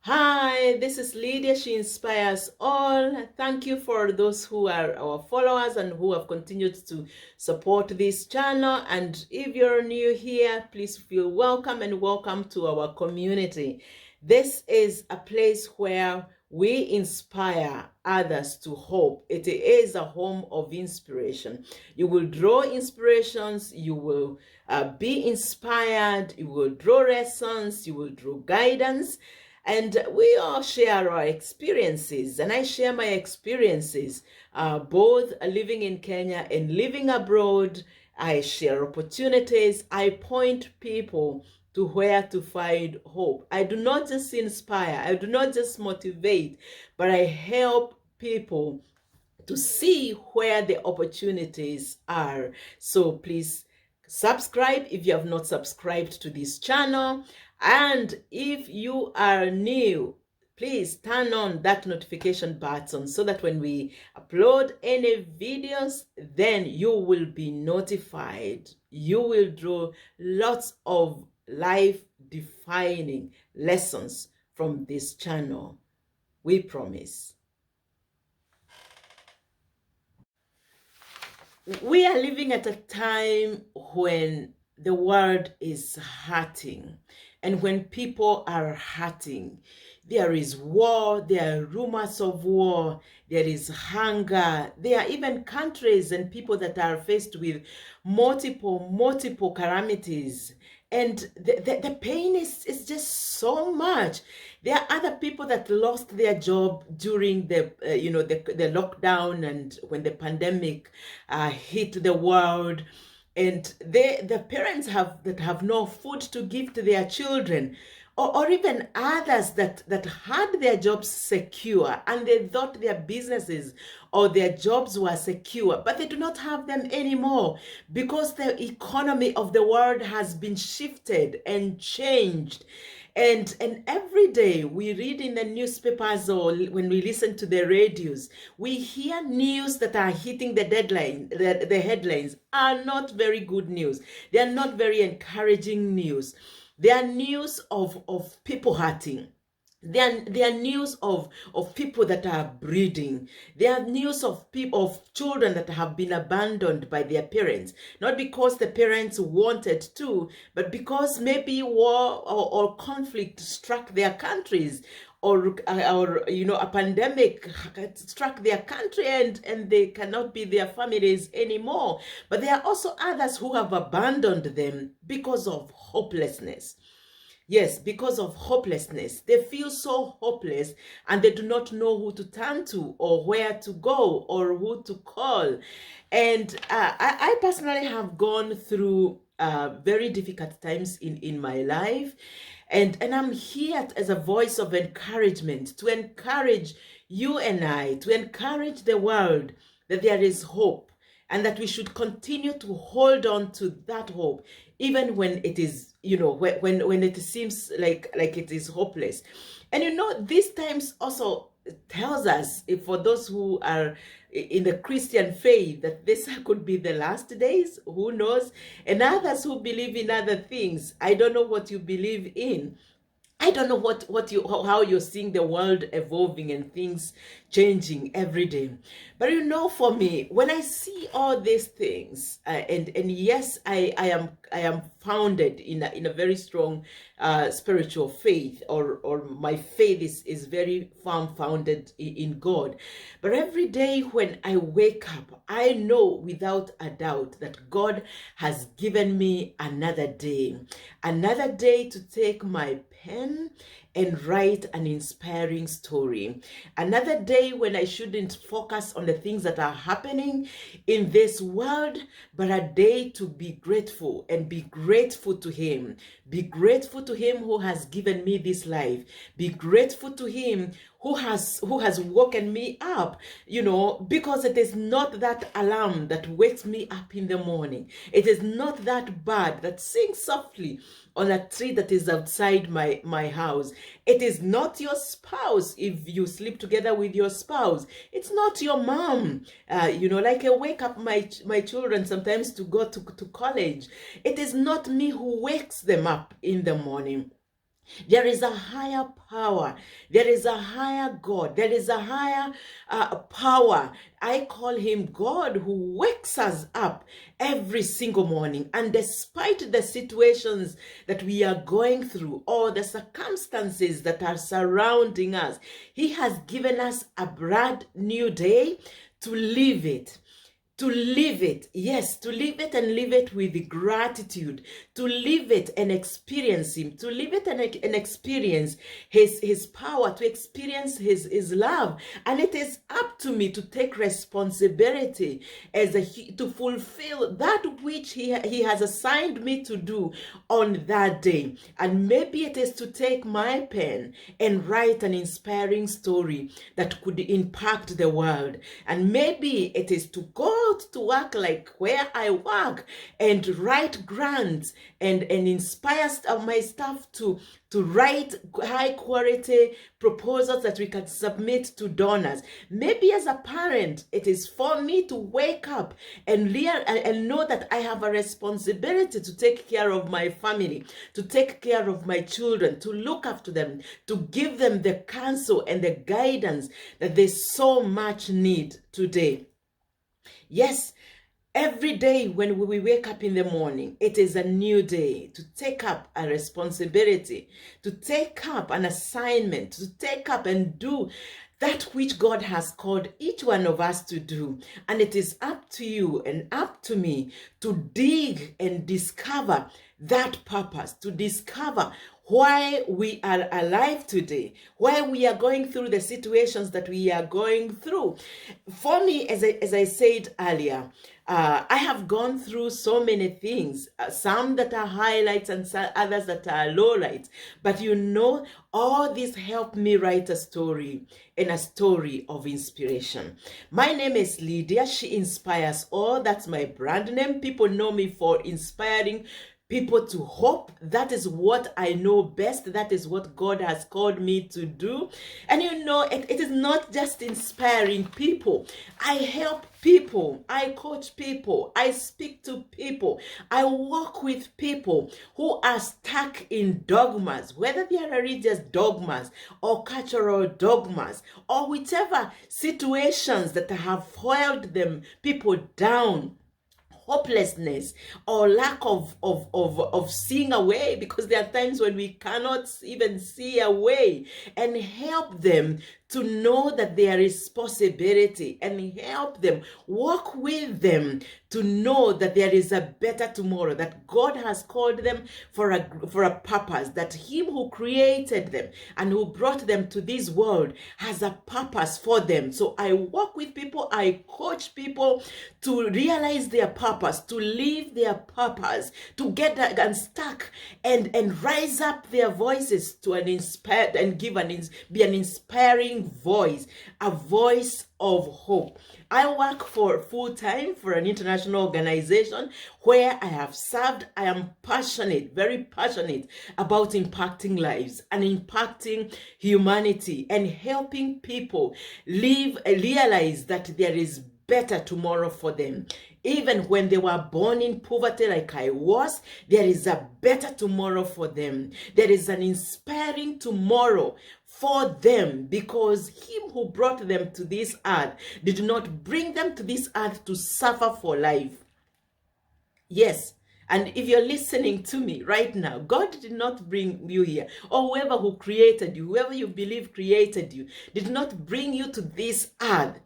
Hi, this is Lydia. She inspires all. Thank you for those who are our followers and who have continued to support this channel. And if you're new here, please feel welcome and welcome to our community. This is a place where we inspire others to hope. It is a home of inspiration. You will draw inspirations, you will be inspired, you will draw lessons, you will draw guidance. And we all share our experiences, and I share my experiences, both living in Kenya and living abroad. I share opportunities. I point people to where to find hope. I do not just inspire, I do not just motivate, but I help people to see where the opportunities are. So please subscribe if you have not subscribed to this channel. And if you are new, please turn on that notification button so that when we upload any videos, then you will be notified. You will draw lots of life-defining lessons from this channel. We promise. We are living at a time when the world is hurting, and when people are hurting, there is war, there are rumors of war, there is hunger, there are even countries and people that are faced with multiple calamities, and the pain is just so much. There are other people that lost their job during the the lockdown and when the pandemic hit the world, and the parents have no food to give to their children, or even others that had their jobs secure and they thought their businesses or their jobs were secure, but they do not have them anymore because the economy of the world has been shifted and changed. And every day we read in the newspapers or when we listen to the radios, we hear news that are hitting the deadline. The headlines are not very good news. They are not very encouraging news. They are news of people hurting. They are news of people that are breeding. They are news of people, of children that have been abandoned by their parents, not because the parents wanted to, but because maybe war or conflict struck their countries, or a pandemic struck their country, and they cannot be their families anymore. But there are also others who have abandoned them because of hopelessness. Yes, because of hopelessness. They feel so hopeless and they do not know who to turn to or where to go or who to call. And I personally have gone through very difficult times in my life. And I'm here as a voice of encouragement to encourage you and I, to encourage the world that there is hope and that we should continue to hold on to that hope even when it is, when it seems like it is hopeless. And these times also tells us, if for those who are in the Christian faith, that this could be the last days, who knows, and others who believe in other things. I don't know what you believe in. I don't know how you're seeing the world evolving and things changing every day. But for me, when I see all these things, and yes, I am founded in a very strong spiritual faith, or my faith is very firm founded in God. But every day when I wake up, I know without a doubt that God has given me another day to take my pen and write an inspiring story. Another day when I shouldn't focus on the things that are happening in this world, but a day to be grateful and be grateful to Him. Be grateful to Him who has given me this life. Be grateful to Him who has woken me up, because it is not that alarm that wakes me up in the morning. It is not that bird that sings softly on a tree that is outside my house. It is not your spouse if you sleep together with your spouse. It's not your mom. Like I wake up my children sometimes to go to college. It is not me who wakes them up in the morning. There is a higher power. There is a higher God. There is a higher power. I call him God, who wakes us up every single morning. And despite the situations that we are going through or the circumstances that are surrounding us, he has given us a brand new day to live it. To live it, yes, to live it and live it with gratitude, to live it and experience him, to live it and experience his power, to experience his love. And it is up to me to take responsibility to fulfill that which he has assigned me to do on that day. And maybe it is to take my pen and write an inspiring story that could impact the world. And maybe it is to go to work like where I work and write grants and inspire my staff to write high quality proposals that we can submit to donors. Maybe as a parent, it is for me to wake up and know that I have a responsibility to take care of my family, to take care of my children, to look after them, to give them the counsel and the guidance that they so much need today. Yes, every day when we wake up in the morning, it is a new day to take up a responsibility, to take up an assignment, to take up and do that which God has called each one of us to do. And it is up to you and up to me to dig and discover that purpose, to discover why we are alive today, why we are going through the situations that we are going through. For me, as I said earlier, I have gone through so many things, some that are highlights and others that are lowlights. But all this helped me write a story, and a story of inspiration. My name is Lydia. She inspires all. That's my brand name. People know me for inspiring people to hope. That is what I know best. That is what God has called me to do. And it is not just inspiring people. I help people. I coach people. I speak to people. I work with people who are stuck in dogmas, whether they are religious dogmas or cultural dogmas or whichever situations that have held people down. Hopelessness or lack of seeing a way, because there are times when we cannot even see a way, and help them to know that there is possibility, and help them, walk with them to know that there is a better tomorrow, that God has called them for a purpose, that him who created them and who brought them to this world has a purpose for them. So I work with people, I coach people to realize their purpose, to live their purpose, to get unstuck and rise up their voices to be an inspiring voice, a voice of hope. I work full-time for an international organization where I have served. I am passionate, very passionate about impacting lives and impacting humanity and helping people realize that there is better tomorrow for them. Even when they were born in poverty like I was, there is a better tomorrow for them. There is an inspiring tomorrow for them, because him who brought them to this earth did not bring them to this earth to suffer for life. Yes. And if you're listening to me right now, God did not bring you here, or whoever who created you, whoever you believe created you, did not bring you to this earth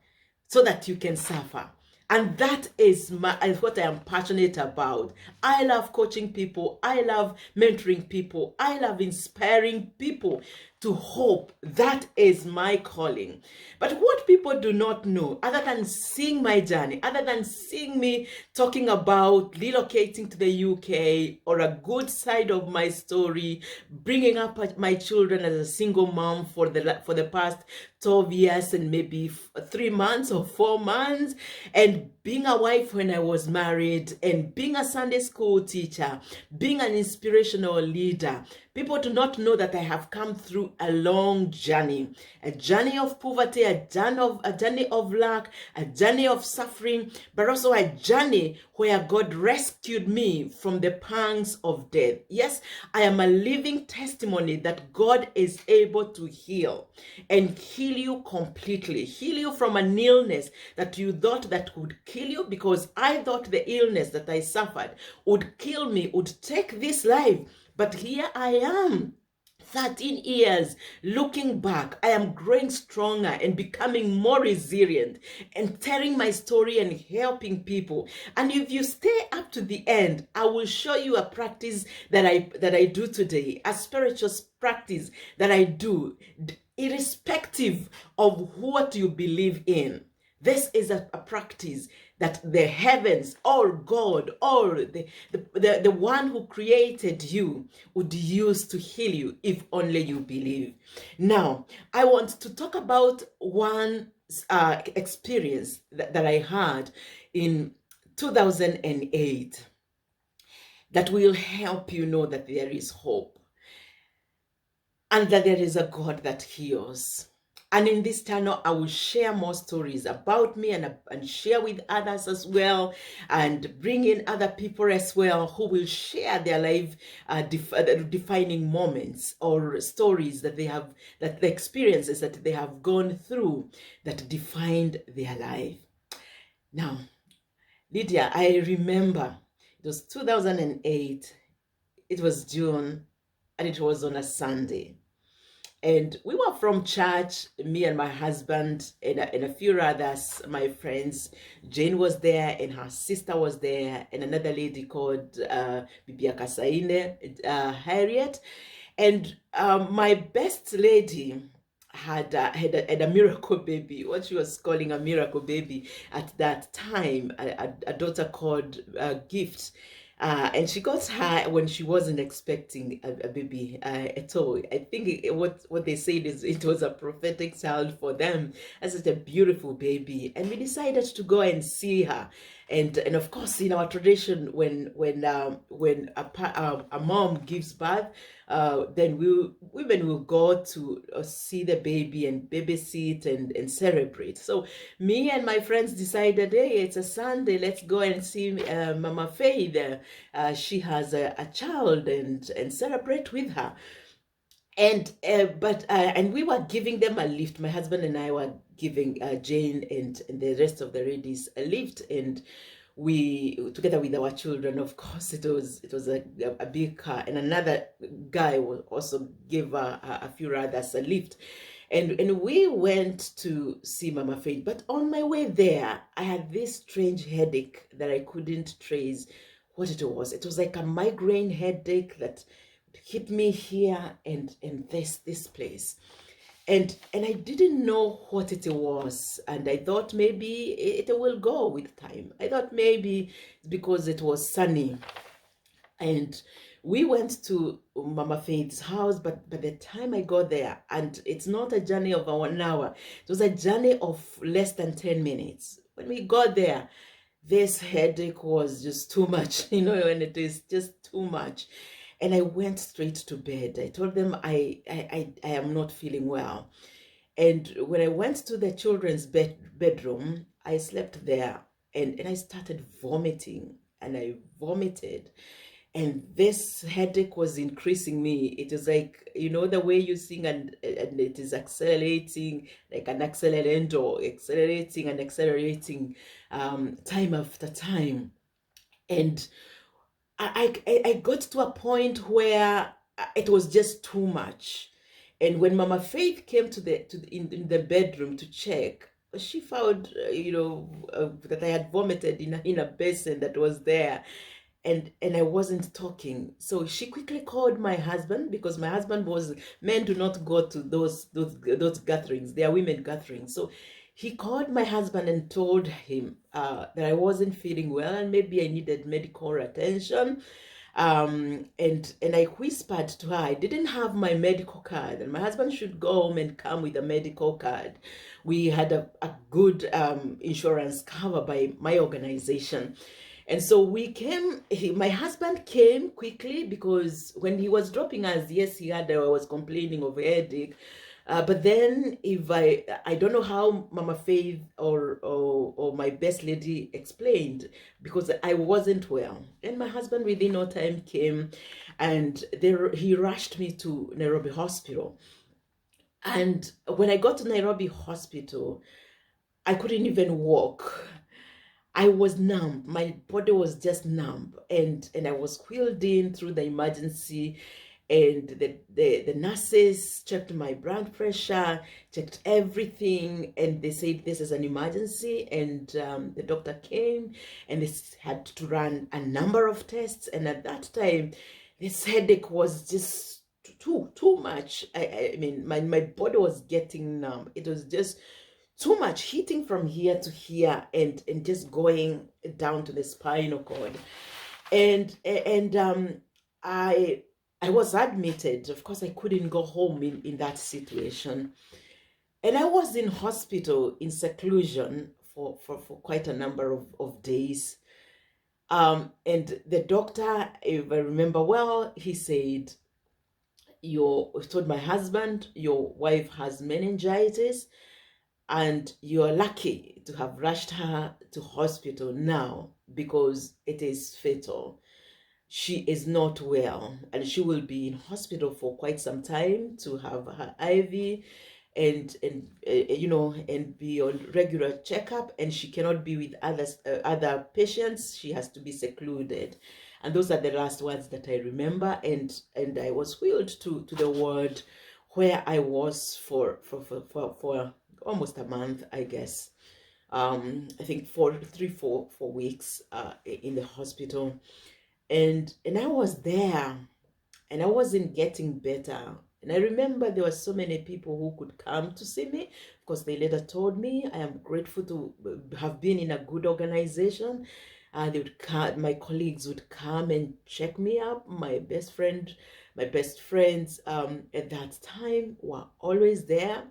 so that you can suffer. And that is what I am passionate about. I love coaching people. I love mentoring people. I love inspiring people to hope. That is my calling. But what people do not know, other than seeing my journey, other than seeing me talking about relocating to the UK, or a good side of my story, bringing up my children as a single mom for the past 12 years and maybe 3 months or 4 months, and being a wife when I was married, and being a Sunday school teacher, being an inspirational leader. People do not know that I have come through a long journey, a journey of poverty, a journey of lack, a journey of suffering, but also a journey where God rescued me from the pangs of death. Yes, I am a living testimony that God is able to heal and heal you completely, heal you from an illness that you thought that would kill you, because I thought the illness that I suffered would kill me, would take this life. But here I am, 13 years looking back. I am growing stronger and becoming more resilient and telling my story and helping people. And if you stay up to the end, I will show you a practice that I do today, a spiritual practice that I do, irrespective of what you believe in. This is a practice that the heavens, or God, or the one who created you would use to heal you if only you believe. Now, I want to talk about one experience that I had in 2008 that will help you know that there is hope and that there is a God that heals. And in this channel, I will share more stories about me and share with others as well, and bring in other people as well who will share their life defining moments or stories that they have, that the experiences that they have gone through that defined their life. Now, Lydia, I remember it was 2008, it was June, and it was on a Sunday. And we were from church, me and my husband and a few others, my friends. Jane was there and her sister was there, and another lady called Bibia Kasaine, Harriet. And my best lady had a miracle baby, what she was calling a miracle baby at that time, a daughter called Gift. And she got her when she wasn't expecting a baby at all. I think what they said is it was a prophetic child for them, as it's a beautiful baby. And we decided to go and see her. And of course, in our tradition, when a mom gives birth, then women will go to see the baby and babysit and celebrate. So me and my friends decided, hey, it's a Sunday, let's go and see Mama Faith. She has a child and celebrate with her. And and we were giving them a lift. My husband and I were giving Jane and the rest of the ladies a lift, and we, together with our children, of course, it was a big car, and another guy will also give a few others a lift. And we went to see Mama Faith. But on my way there, I had this strange headache that I couldn't trace what it was. It was like a migraine headache that hit me here and this place. And I didn't know what it was, and I thought maybe it will go with time. I thought maybe because it was sunny. And we went to Mama Faith's house, but by the time I got there, and it's not a journey of 1 hour, it was a journey of less than 10 minutes. When we got there, this headache was just too much, you know, and it is just too much. And I went straight to bed. I told them I am not feeling well. And when I went to the children's bedroom, I slept there, and I started vomiting, and I vomited. And this headache was increasing me. It is like, you know, the way you sing and it is accelerating, like an accelerator, accelerating and accelerating time after time. And I got to a point where it was just too much. And when Mama Faith came in the bedroom to check, she found that I had vomited in a basin that was there, and I wasn't talking. So she quickly called my husband, because my husband men do not go to those gatherings. They are women gatherings. So he called my husband and told him that I wasn't feeling well and maybe I needed medical attention. And I whispered to her, I didn't have my medical card, and my husband should go home and come with a medical card. We had a good insurance cover by my organization. And so we came, my husband came quickly, because when he was dropping us, yes, I was complaining of a headache. But then if I don't know how Mama Faith or my best lady explained, because I wasn't well. And my husband within no time came, and he rushed me to Nairobi Hospital. And when I got to Nairobi Hospital, I couldn't even walk. I was numb. My body was just numb, and I was wheeled in through the emergency, and the nurses checked my blood pressure, checked everything, and they said this is an emergency. And the doctor came, and they had to run a number of tests. And at that time, this headache was just too much. I mean, my body was getting numb. It was just too much, hitting from here to here, and just going down to the spinal cord. And I was admitted. Of course, I couldn't go home in that situation. And I was in hospital in seclusion for quite a number of days. And the doctor, if I remember well, he said, told my husband, your wife has meningitis, and you're lucky to have rushed her to hospital now, because it is fatal. She is not well, and she will be in hospital for quite some time to have her IV and and be on regular checkup, and she cannot be with other patients. She has to be secluded. And those are the last words that I remember. And I was wheeled to the ward, where I was for almost a month, I guess. I think 4 weeks in the hospital. And I was there, and I wasn't getting better. And I remember there were so many people who could come to see me, because they later told me, I am grateful to have been in a good organization. They would come, my colleagues would come and check me up. My best friends at that time were always there.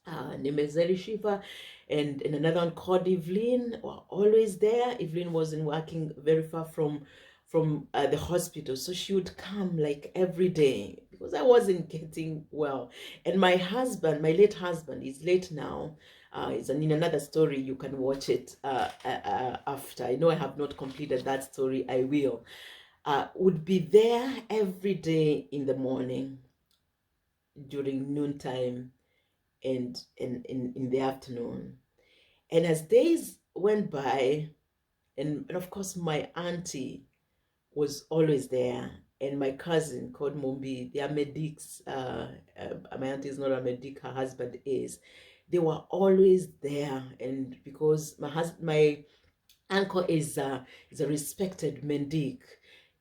Nemezeli Shiva and another one called Evelyn were always there. Evelyn wasn't working very far from the hospital, so she would come like every day, because I wasn't getting well. And my husband, my late husband, is late now. It's in another story. You can watch it after. I know I have not completed that story. I will. Would be there every day in the morning, during noontime, and in the afternoon. And as days went by, and of course my auntie was always there, and my cousin called Mumbi, they are medics. My auntie is not a medic, her husband is. They were always there. And because my uncle is a respected medic,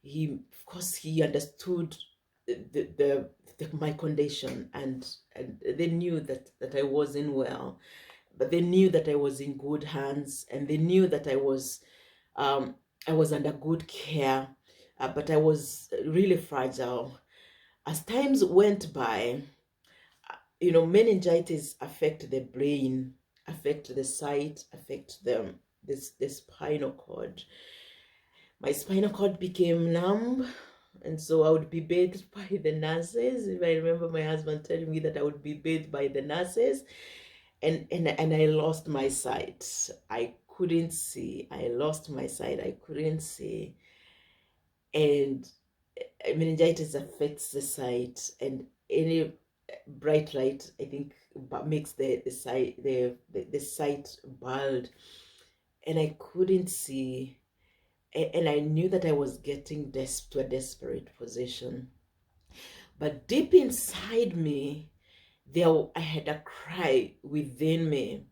of course he understood my condition, and they knew that I wasn't well, but they knew that I was in good hands, and they knew that I was under good care, but I was really fragile. As times went by, meningitis affect the brain, affect the sight, affect the spinal cord. My spinal cord became numb, and so I would be bathed by the nurses. If I remember my husband telling me that I would be bathed by the nurses, and I lost my sight. I couldn't see. I lost my sight. I couldn't see. And meningitis affects the sight, and any bright light, I think, makes the sight bald, and I couldn't see. And I knew that I was getting to a desperate position. But deep inside me, I had a cry within me.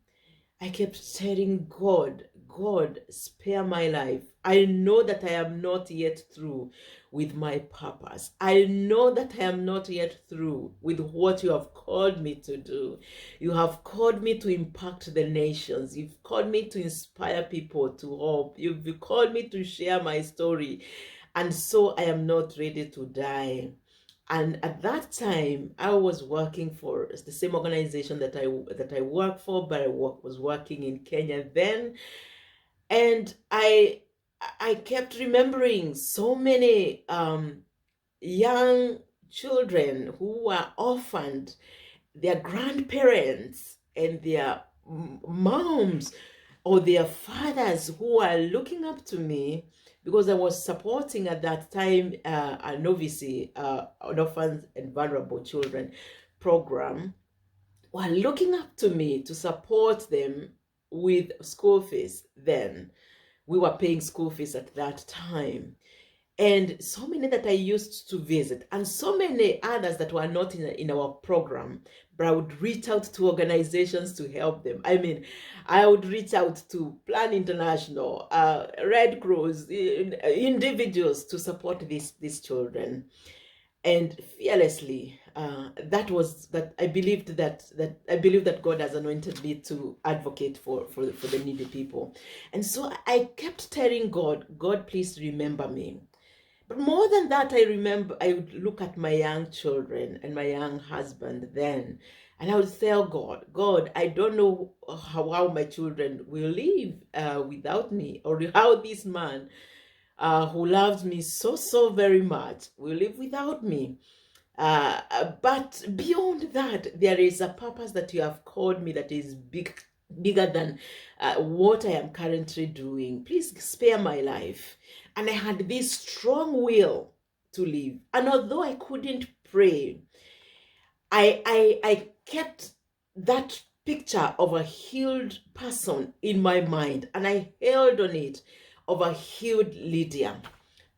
I kept telling God, God, spare my life. I know that I am not yet through with my purpose. I know that I am not yet through with what you have called me to do. You have called me to impact the nations. You've called me to inspire people to hope. You've called me to share my story. and so I am not ready to die. And at that time, I was working for the same organization that I work for, but was working in Kenya then, and I kept remembering so many young children who were orphaned, their grandparents and their moms or their fathers who are looking up to me because I was supporting at that time a novice, an orphans and vulnerable children program, were looking up to me to support them with school fees then. We were paying school fees at that time. And so many that I used to visit, and so many others that were not in our program, but I would reach out to organizations to help them. I mean, I would reach out to Plan International, Red Cross, individuals to support these children. And fearlessly, that I believed that God has anointed me to advocate for the needy people. And so I kept telling God, God, please remember me. But more than that, I remember I would look at my young children and my young husband then, and I would tell God, God, I don't know how my children will live without me, or how this man who loves me so very much will live without me. But beyond that, there is a purpose that you have called me that is bigger than what I am currently doing. Please spare my life. And I had this strong will to live. And although I couldn't pray, I kept that picture of a healed person in my mind, and I held on it, of a healed Lydia,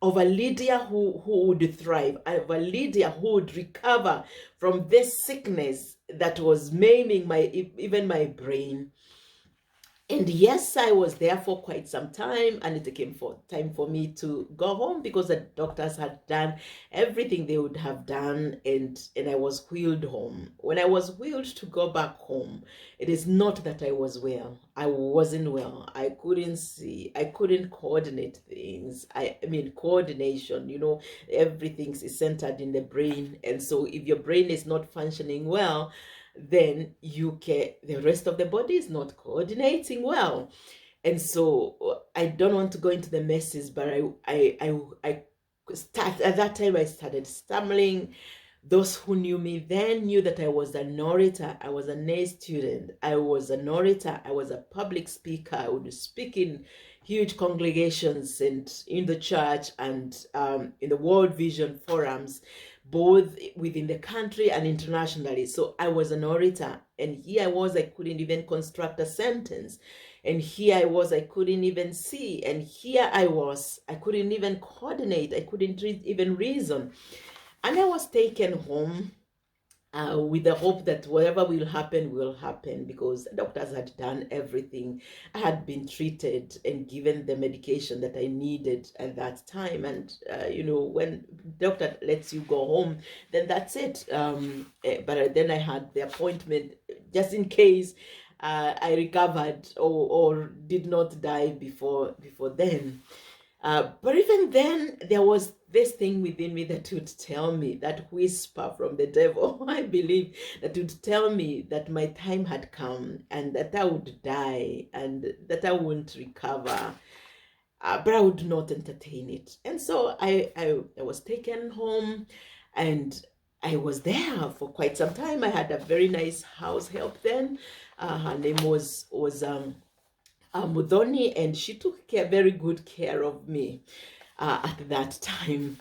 of a Lydia who would thrive, of a Lydia who would recover from this sickness that was maiming even my brain. And yes, I was there for quite some time, and it came for time for me to go home because the doctors had done everything they would have done, and I was wheeled home. When I was wheeled to go back home, it is not that I was well. I wasn't well. I couldn't see. I couldn't coordinate things. I mean, coordination, everything is centered in the brain. And so if your brain is not functioning well, then the rest of the body is not coordinating well. And so I don't want to go into the messes, but I at that time I started stumbling. Those who knew me then knew that I was an orator. I was an A student. I was an orator. I was a public speaker. I would speak in huge congregations and in the church and in the World Vision forums, both within the country and internationally. So I was an orator, and here I was, I couldn't even construct a sentence. And here I was, I couldn't even see. And here I was, I couldn't even coordinate. I couldn't even reason. And I was taken home with the hope that whatever will happen, because doctors had done everything. I had been treated and given the medication that I needed at that time. And, when doctor lets you go home, then that's it. But then I had the appointment just in case I recovered or did not die before then. But even then, there was this thing within me that would tell me, that whisper from the devil, I believe, that would tell me that my time had come and that I would die and that I wouldn't recover. But I would not entertain it. And so I was taken home, and I was there for quite some time. I had a very nice house help then. Her name was Mudhoni, and she took very good care of me at that time.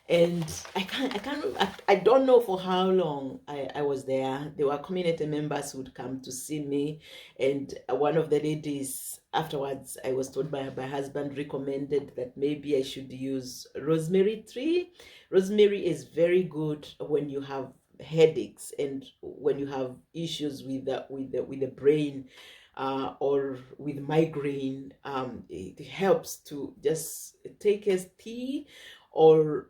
And I don't know for how long I was there. There were community members who would come to see me, and one of the ladies afterwards, I was told by my husband, recommended that maybe I should use rosemary tree. Rosemary is very good when you have headaches and when you have issues with the brain. Or with migraine. It helps to just take a tea or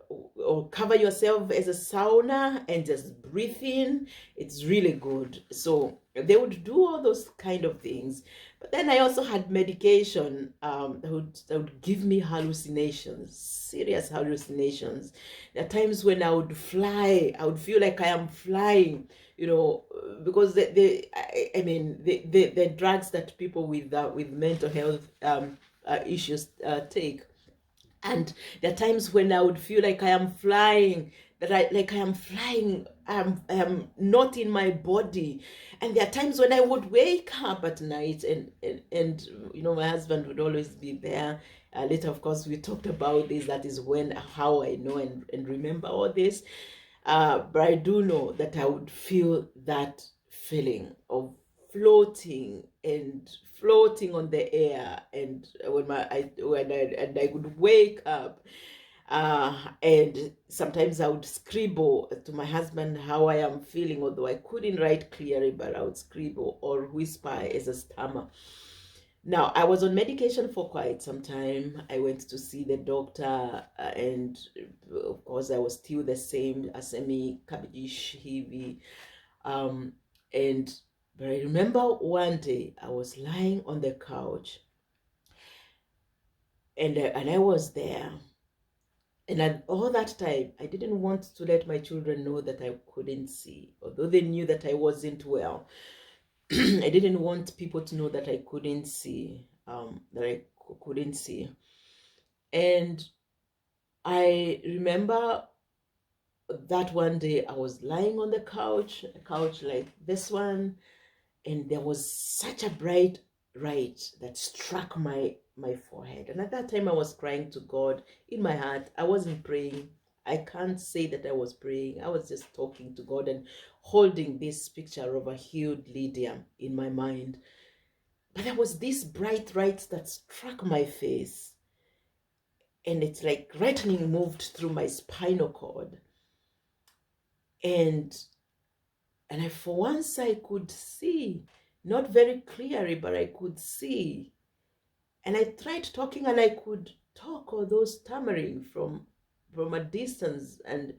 cover yourself as a sauna and just breathe in. It's really good. So they would do all those kind of things. But then I also had medication that would give me hallucinations, serious hallucinations. There are times when I would fly, I would feel like I am flying, because I mean, the drugs that people with mental health issues take. And there are times when I would feel like I am flying, that I am flying, I am not in my body. And there are times when I would wake up at night, and my husband would always be there. Later, of course, we talked about this. That is how I know and remember all this. But I do know that I would feel that feeling of floating on the air, and I would wake up, and sometimes I would scribble to my husband how I am feeling, although I couldn't write clearly, but I would scribble or whisper as a stammer. Now, I was on medication for quite some time. I went to see the doctor, and of course, I was still the same, asemi kabidish heavy. And but I remember one day I was lying on the couch, and I was there. And at all that time, I didn't want to let my children know that I couldn't see, although they knew that I wasn't well. I didn't want people to know that I couldn't see, couldn't see. And I remember that one day I was lying on the couch, a couch like this one, and there was such a bright light that struck my forehead. And at that time I was crying to God in my heart. I wasn't praying. I can't say that I was praying. I was just talking to God and holding this picture of a healed Lydia in my mind. But there was this bright light that struck my face, and it's like lightning moved through my spinal cord. And for once I could see, not very clearly, but I could see. And I tried talking, and I could talk, although stammering from a distance. And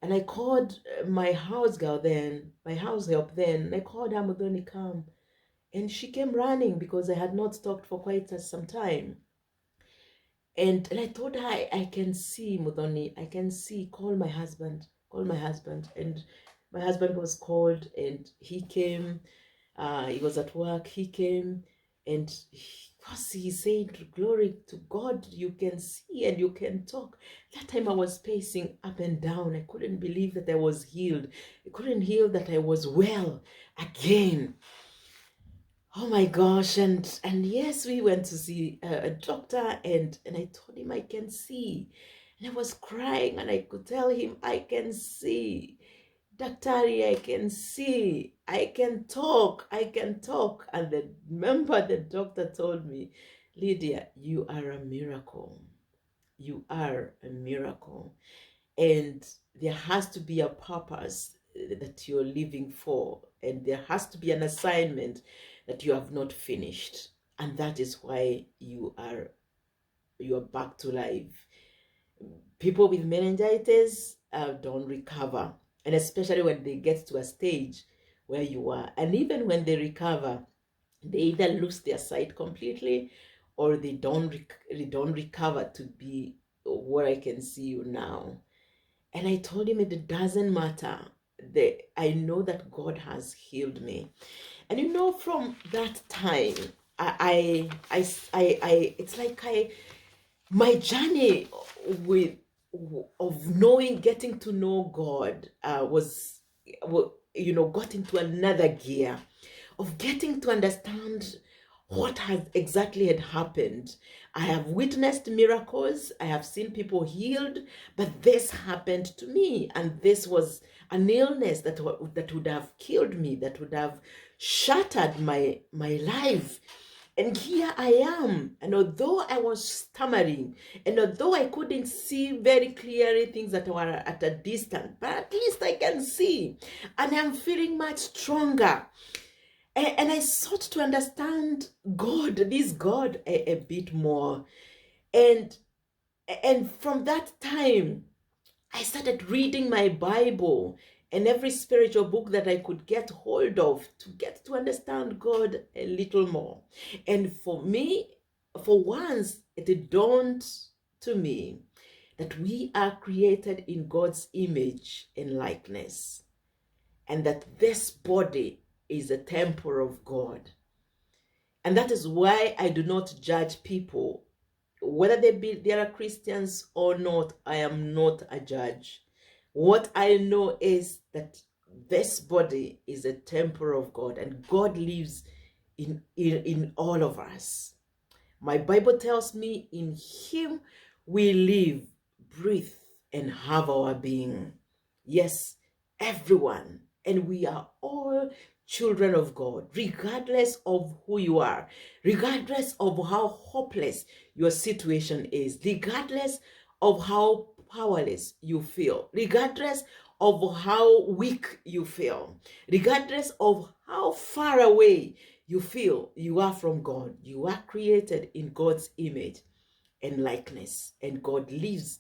I called my house help then. And I called her, Mudhoni, come. And she came running because I had not talked for quite some time. And I told her, I can see, Mudhoni, I can see, call my husband. And my husband was called, and he came. He was at work. He came, and he said, glory to God, you can see and you can talk. That time I was pacing up and down. I couldn't believe that I was healed. I couldn't heal that I was well again. Oh my gosh. And yes, we went to see a doctor, and I told him I can see. And I was crying, and I could tell him I can see. Daktari, I can see, I can talk. And remember, the doctor told me, Lydia, you are a miracle. You are a miracle. And there has to be a purpose that you're living for. And there has to be an assignment that you have not finished. And that is why you are back to life. People with meningitis don't recover. And especially when they get to a stage where you are. And even when they recover, they either lose their sight completely, or they don't recover to be where I can see you now. And I told him it doesn't matter. I know that God has healed me. And from that time, it's like my journey of getting to know God got into another gear of getting to understand what has exactly had happened. I have witnessed miracles. I have seen people healed, but this happened to me, and this was an illness that would have killed me, that would have shattered my life. And here I am. And although I was stammering, and although I couldn't see very clearly things that were at a distance, but at least I can see. And I'm feeling much stronger. And I sought to understand this God, a bit more. And from that time, I started reading my Bible and every spiritual book that I could get hold of to get to understand God a little more. And for me, for once, it dawned to me that we are created in God's image and likeness, and that this body is a temple of God. And that is why I do not judge people, whether they are Christians or not. I am not a judge. What I know is that this body is a temple of God, and God lives in all of us. My Bible tells me in Him we live, breathe, and have our being. Yes, everyone. And we are all children of God, regardless of who you are, regardless of how hopeless your situation is, regardless of how powerless you feel, regardless of how weak you feel, regardless of how far away you feel you are from God. You are created in God's image and likeness, and God lives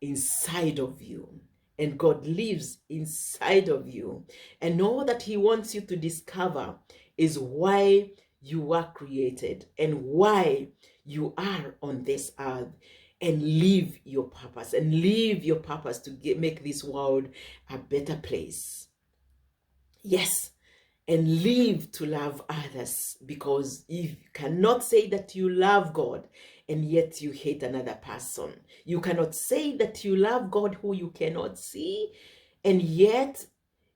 inside of you. And God lives inside of you. And all that He wants you to discover is why you are created and why you are on this earth, and live your purpose, and live your purpose to make this world a better place. Yes, and live to love others, because you cannot say that you love God and yet you hate another person. You cannot say that you love God who you cannot see, and yet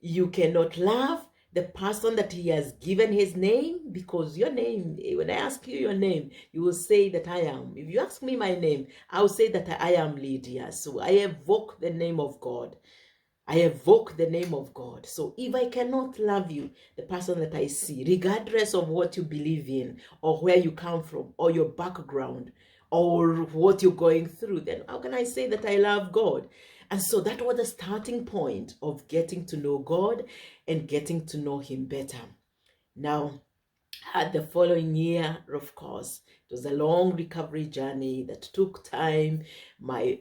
you cannot love the person that He has given His name, because your name, when I ask you your name, you will say that I am. If you ask me my name, I will say that I am Lydia. So I evoke the name of God. I evoke the name of God. So if I cannot love you, the person that I see, regardless of what you believe in, or where you come from, or your background, or what you're going through, then how can I say that I love God? And so that was the starting point of getting to know God and getting to know Him better. Now, the following year, of course, it was a long recovery journey that took time. My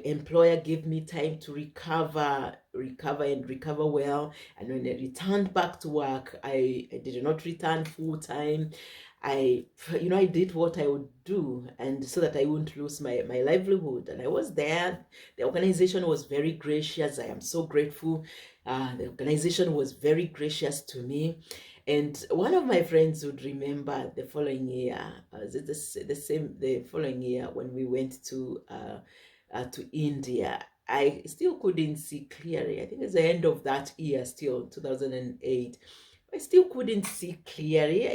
employer gave me time to recover well. And when I returned back to work, I did not return full time. I did what I would do, and so that I wouldn't lose my livelihood. And I was there. The organization was very gracious. I am so grateful. The organization was very gracious to me. And one of my friends would remember the following year, the following year when we went to India. I still couldn't see clearly. I think it's the end of that year, still 2008. I still couldn't see clearly.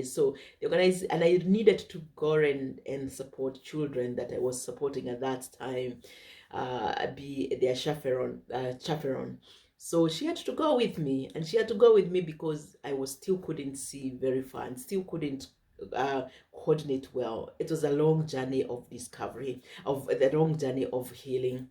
So the organization, and I needed to go and support children that I was supporting at that time, be their chaperone. So she had to go with me, and she had to go with me because I still couldn't see very far and still couldn't coordinate well. It was a long journey of discovery, the long journey of healing.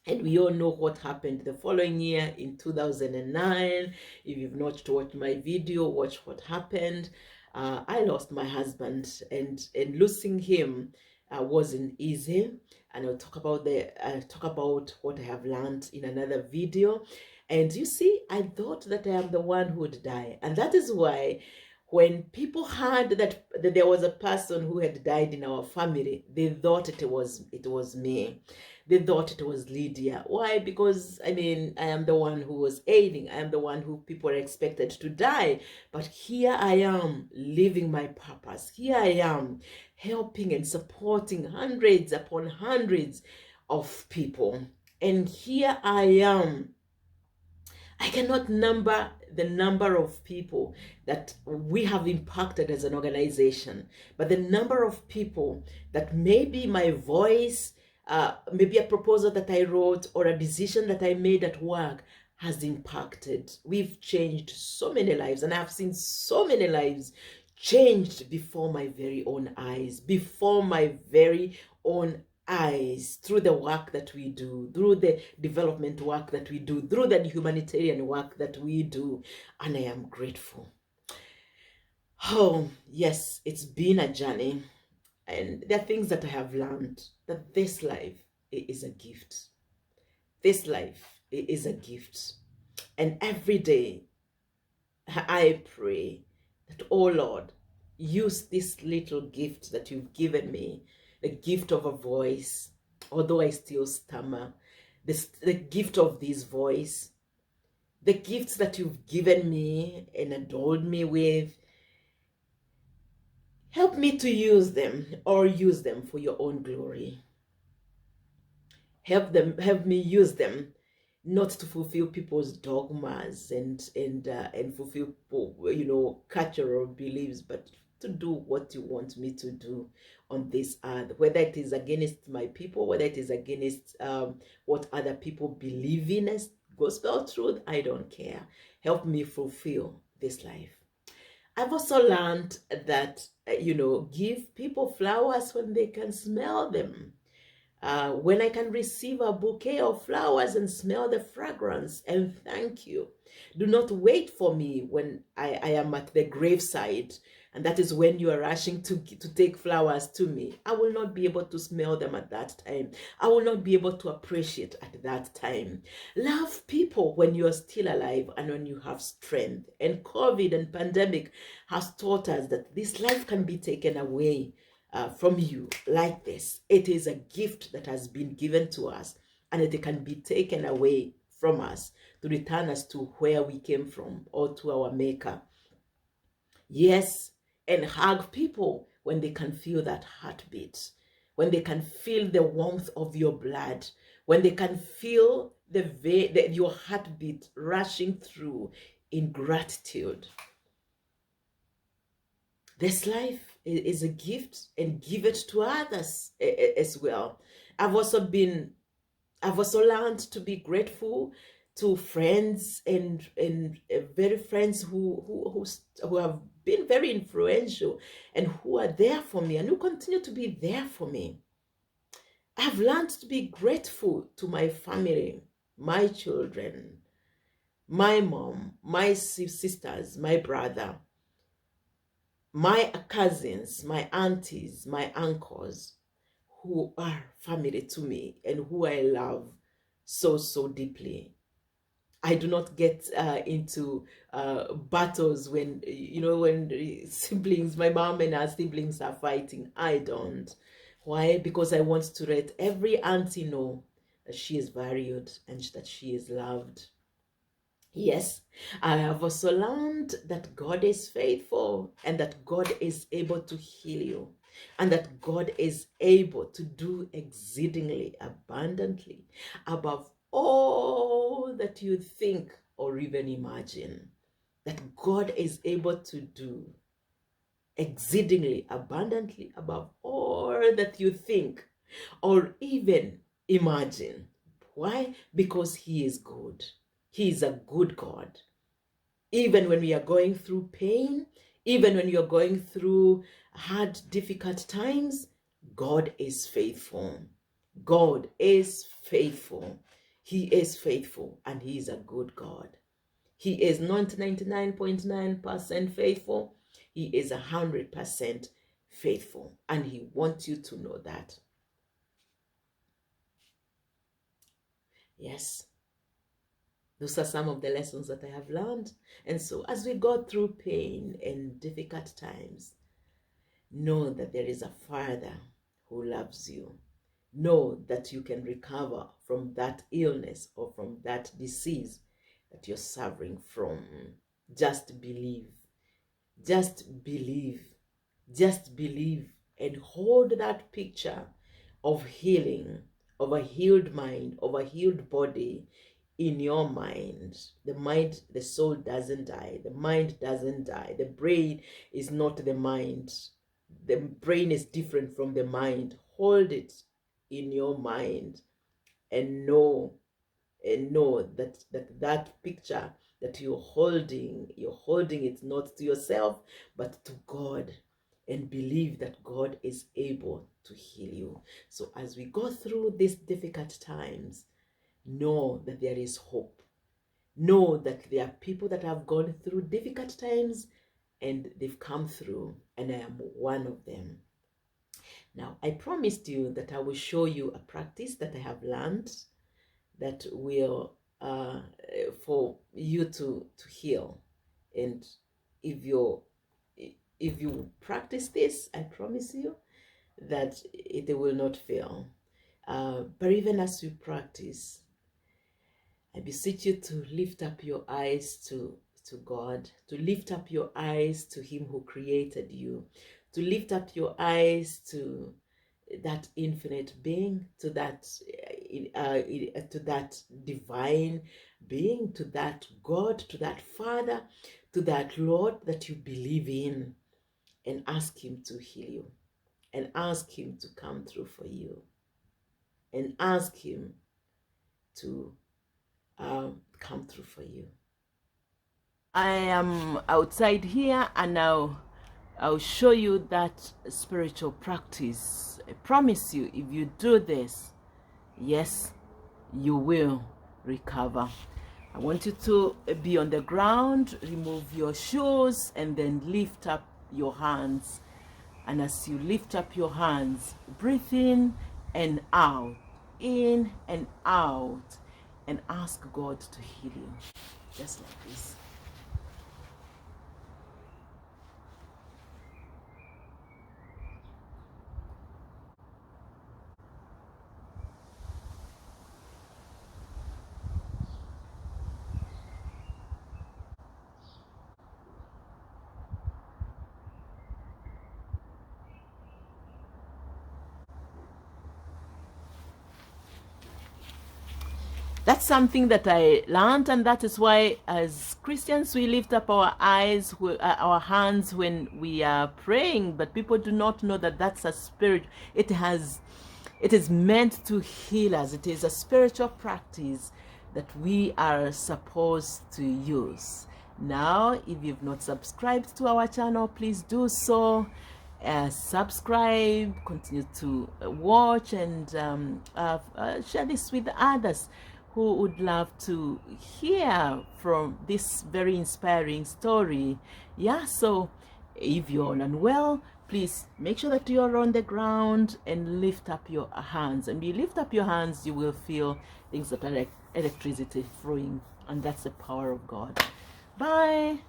And we all know what happened the following year in 2009. If you've not watched my video, watch what happened. I lost my husband, and losing him wasn't easy. And I'll talk about what I have learned in another video. And you see, I thought that I am the one who would die, and that is why when people heard that there was a person who had died in our family, they thought it was me. They thought it was Lydia. Why? Because, I mean, I am the one who was ailing. I am the one who people are expected to die. But here I am living my purpose. Here I am helping and supporting hundreds upon hundreds of people. And here I am. I cannot number the number of people that we have impacted as an organization, but the number of people that maybe my voice, maybe a proposal that I wrote or a decision that I made at work has impacted. We've changed so many lives, and I've seen so many lives changed before my very own eyes, through the work that we do, through the development work that we do, through the humanitarian work that we do. And I am grateful. Oh, yes, it's been a journey. And there are things that I have learned, that this life is a gift. This life is a gift. And every day I pray that, oh Lord, use this little gift that you've given me, the gift of a voice, although I still stammer, the gift of this voice, the gifts that you've given me and endowed me with. Help me to use them, or use them for your own glory. Help me use them, not to fulfill people's dogmas and fulfill, cultural beliefs, but to do what you want me to do on this earth, whether it is against my people, whether it is against what other people believe in as gospel truth. I don't care. Help me fulfill this life. I've also learned that, give people flowers when they can smell them. When I can receive a bouquet of flowers and smell the fragrance and thank you. Do not wait for me when I am at the graveside, and that is when you are rushing to take flowers to me. I will not be able to smell them at that time. I will not be able to appreciate at that time. Love people when you are still alive and when you have strength. And COVID and pandemic has taught us that this life can be taken away from you like this. It is a gift that has been given to us, and it can be taken away from us to return us to where we came from, or to our maker. Yes, and hug people when they can feel that heartbeat, when they can feel the warmth of your blood, when they can feel your heartbeat rushing through in gratitude. This life is a gift, and give it to others as well. I've also learned to be grateful to friends and very friends who have been very influential and who are there for me and who continue to be there for me. I've learned to be grateful to my family, my children, my mom, my sisters, my brother, my cousins, my aunties, my uncles, who are family to me and who I love so, so deeply. I do not get into battles when, when siblings, my mom and her siblings are fighting. I don't. Why? Because I want to let every auntie know that she is valued and that she is loved. Yes, I have also learned that God is faithful, and that God is able to heal you, and that God is able to do exceedingly abundantly above all that you think or even imagine. That God is able to do exceedingly abundantly above all that you think or even imagine. Why? Because He is good. He is a good God. Even when we are going through pain, even when you're going through hard, difficult times, God is faithful. God is faithful. He is faithful, and He is a good God. He is not 99.9% faithful. He is 100% faithful, and He wants you to know that. Yes. Those are some of the lessons that I have learned. And so as we go through pain and difficult times, know that there is a Father who loves you. Know that you can recover from that illness or from that disease that you're suffering from. Just believe. Just believe. Just believe, and hold that picture of healing, of a healed mind, of a healed body in your mind. The soul doesn't die. The mind doesn't die. The brain is not the mind. The brain is different from the mind. Hold it in your mind, and know that picture that you're holding it not to yourself but to God, and believe that God is able to heal you. So as we go through these difficult times, know that there is hope. Know that there are people that have gone through difficult times and they've come through, and I am one of them. Now, I promised you that I will show you a practice that I have learned that will for you to heal. And if you practice this, I promise you that it will not fail. But even as you practice, I beseech you to lift up your eyes to God, to lift up your eyes to Him who created you, to lift up your eyes to that infinite being, to that divine being, to that God, to that Father, to that Lord that you believe in, and ask Him to heal you, and ask Him to come through for you, and ask Him to come through for you. I am outside here, and now I'll show you that spiritual practice. I promise you, if you do this, yes, you will recover. I want you to be on the ground, remove your shoes, and then lift up your hands. And as you lift up your hands, breathe in and out, and ask God to heal you. Just like this. That's something that I learned, and that is why as Christians we lift up our eyes, our hands when we are praying, but people do not know that that's a spirit. It is meant to heal us. It is a spiritual practice that we are supposed to use. Now, if you've not subscribed to our channel, please do so. Subscribe, continue to watch, and share this with others who would love to hear from this very inspiring story. Yeah, so if you're unwell, please make sure that you're on the ground and lift up your hands. And you lift up your hands, you will feel things that are like electricity flowing, and that's the power of God. Bye.